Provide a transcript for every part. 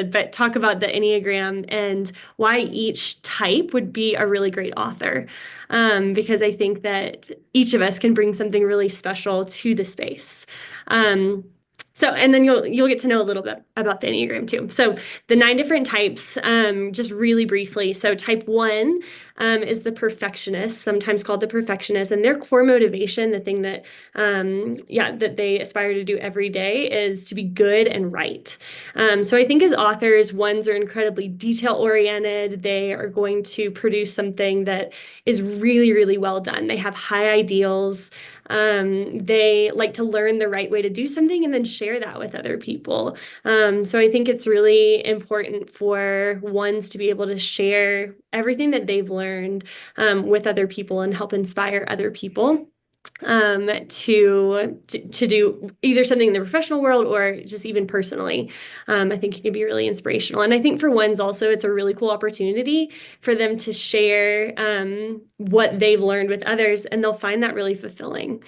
but talk about the Enneagram and why each type would be a really great author. Because I think that each of us can bring something really special to the space. And then you'll get to know a little bit about the Enneagram too. So the 9 different types, just really briefly. So type 1 is the perfectionist, sometimes called the perfectionist, and their core motivation, the thing that that they aspire to do every day, is to be good and right. So I think as authors, ones are incredibly detail oriented. They are going to produce something that is really, really well done. They have high ideals. They like to learn the right way to do something and then share that with other people. So I think it's really important for ones to be able to share everything that they've learned with other people and help inspire other people to do either something in the professional world or just even personally. I think it can be really inspirational. And I think for ones also, it's a really cool opportunity for them to share what they've learned with others, and they'll find that really fulfilling.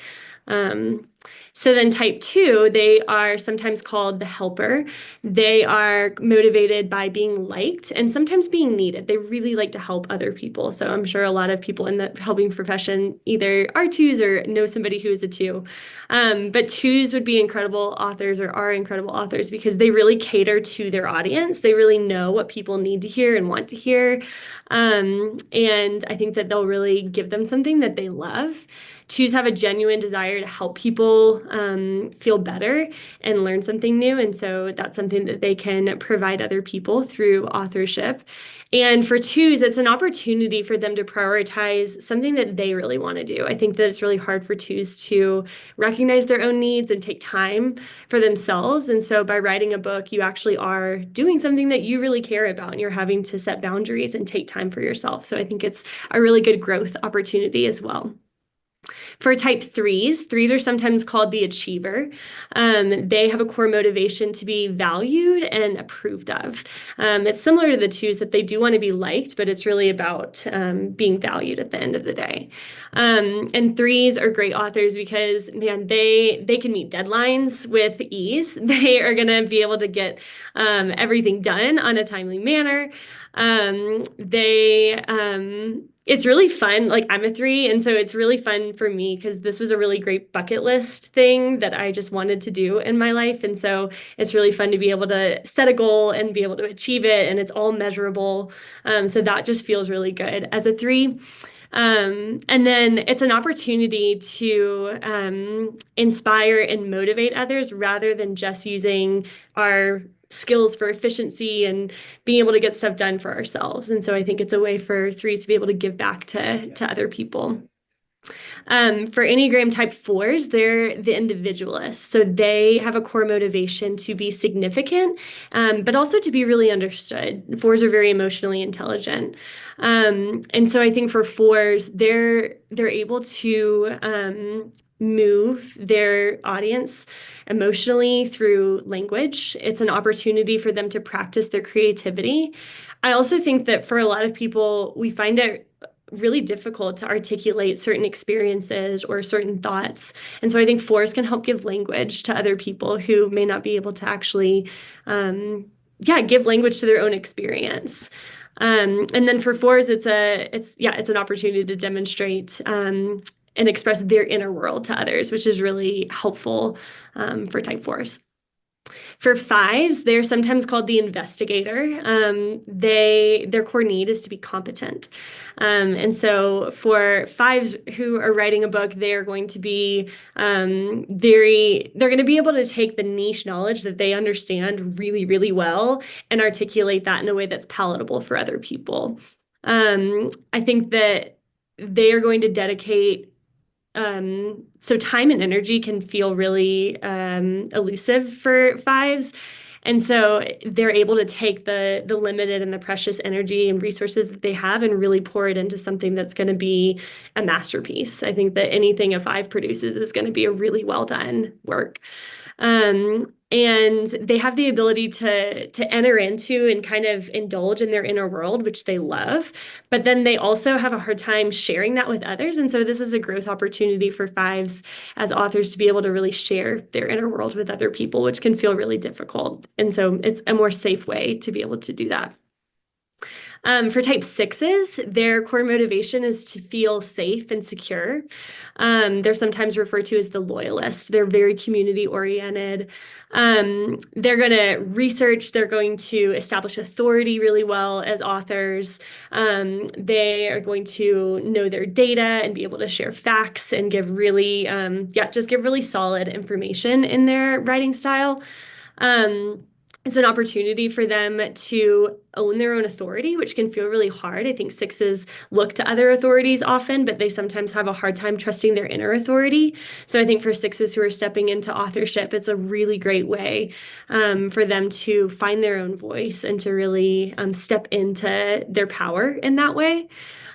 So then type 2, they are sometimes called the helper. They are motivated by being liked and sometimes being needed. They really like to help other people. So I'm sure a lot of people in the helping profession either are 2s or know somebody who is a 2. But 2s would be incredible authors or are incredible authors because they really cater to their audience. They really know what people need to hear and want to hear. And I think that they'll really give them something that they love. 2s have a genuine desire to help people feel better and learn something new. And so that's something that they can provide other people through authorship. And for 2s, it's an opportunity for them to prioritize something that they really want to do. I think that it's really hard for 2s to recognize their own needs and take time for themselves. And so by writing a book, you actually are doing something that you really care about, and you're having to set boundaries and take time for yourself. So I think it's a really good growth opportunity as well. For type 3s are sometimes called the achiever. They have a core motivation to be valued and approved of. It's similar to the 2s that they do want to be liked, but it's really about being valued at the end of the day. And 3s are great authors because, man, they can meet deadlines with ease. They are going to be able to get everything done on a timely manner. It's really fun. Like, I'm a 3, and so it's really fun for me because this was a really great bucket list thing that I just wanted to do in my life. And so it's really fun to be able to set a goal and be able to achieve it, and it's all measurable. So that just feels really good as a 3. And then it's an opportunity to inspire and motivate others rather than just using our skills for efficiency and being able to get stuff done for ourselves. And so I think it's a way for 3s to be able to give back to other people. For Enneagram type 4s, they're the individualists. So they have a core motivation to be significant, but also to be really understood. 4s are very emotionally intelligent. And so I think for 4s, they're able to move their audience emotionally through language. It's an opportunity for them to practice their creativity. I also think that for a lot of people, we find it really difficult to articulate certain experiences or certain thoughts. And so I think 4s can help give language to other people who may not be able to actually, give language to their own experience. And then for 4s, it's an opportunity to demonstrate and express their inner world to others, which is really helpful for type 4s. For 5s, they're sometimes called the investigator. Their core need is to be competent. And so for 5s who are writing a book, they're going to be they're going to be able to take the niche knowledge that they understand really, really well and articulate that in a way that's palatable for other people. I think that they are going to dedicate so time and energy can feel really elusive for 5s. And so they're able to take the limited and the precious energy and resources that they have and really pour it into something that's going to be a masterpiece. I think that anything a 5 produces is going to be a really well done work. And they have the ability to enter into and kind of indulge in their inner world, which they love. But then they also have a hard time sharing that with others. And so this is a growth opportunity for fives as authors to be able to really share their inner world with other people, which can feel really difficult. And so it's a more safe way to be able to do that. For type sixes, their core motivation is to feel safe and secure. They're sometimes referred to as the loyalist. They're very community oriented. They're going to research, they're going to establish authority really well as authors. They are going to know their data and be able to share facts and give really, just give really solid information in their writing style. It's an opportunity for them to own their own authority, which can feel really hard. I think sixes look to other authorities often, but they sometimes have a hard time trusting their inner authority. So I think for sixes who are stepping into authorship, it's a really great way for them to find their own voice and to really step into their power in that way.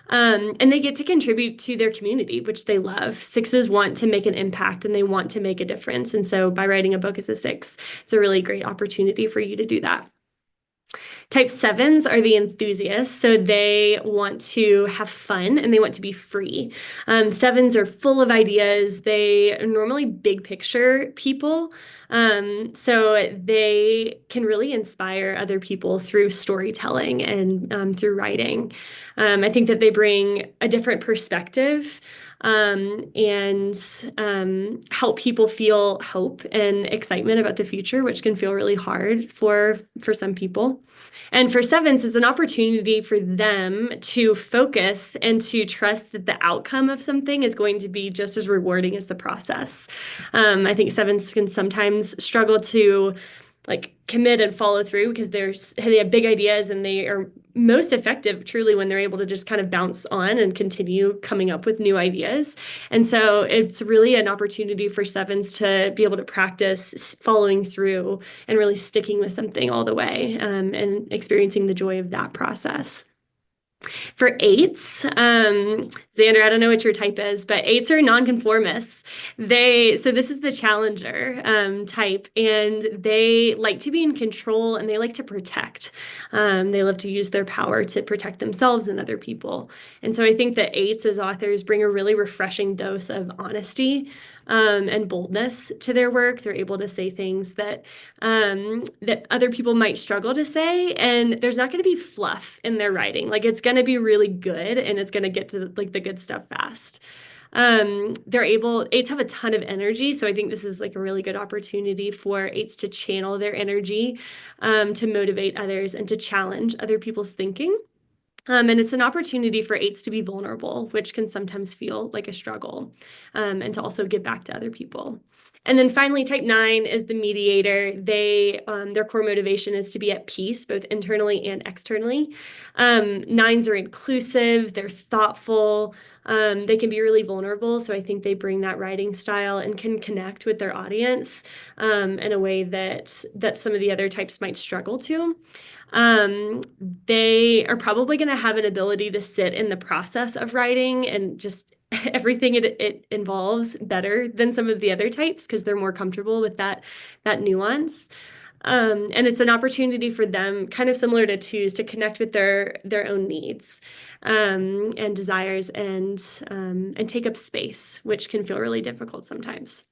And they get to contribute to their community, which they love. Sixes want to make an impact and they want to make a difference. And so by writing a book as a six, it's a really great opportunity for you to do that. Type sevens are the enthusiasts, so they want to have fun and they want to be free. Sevens are full of ideas. They are normally big picture people, so they can really inspire other people through storytelling and through writing. I think that they bring a different perspective and help people feel hope and excitement about the future, which can feel really hard for some people. And for sevens, it's an opportunity for them to focus and to trust that the outcome of something is going to be just as rewarding as the process. I think sevens can sometimes struggle to like commit and follow through because they have big ideas and they are most effective truly when they're able to just kind of bounce on and continue coming up with new ideas. And so it's really an opportunity for sevens to be able to practice following through and really sticking with something all the way and experiencing the joy of that process. For eights, Xander, I don't know what your type is, but eights are nonconformists. So this is the challenger type, and they like to be in control and they like to protect. They love to use their power to protect themselves and other people. And so I think that eights as authors bring a really refreshing dose of honesty and boldness to their work. They're able to say things that other people might struggle to say, and there's not going to be fluff in their writing. Like it's going to be really good, and it's going to get to like the good stuff fast. Eights have a ton of energy, so I think this is like a really good opportunity for eights to channel their energy, to motivate others and to challenge other people's thinking. And it's an opportunity for eights to be vulnerable, which can sometimes feel like a struggle, and to also give back to other people. And then finally, type nine is the mediator. Their core motivation is to be at peace, both internally and externally. Nines are inclusive, they're thoughtful, they can be really vulnerable. So I think they bring that writing style and can connect with their audience in a way that some of the other types might struggle to. They are probably going to have an ability to sit in the process of writing and just everything it involves better than some of the other types because they're more comfortable with that nuance. And it's an opportunity for them, kind of similar to twos, to connect with their own needs and desires and take up space, which can feel really difficult sometimes.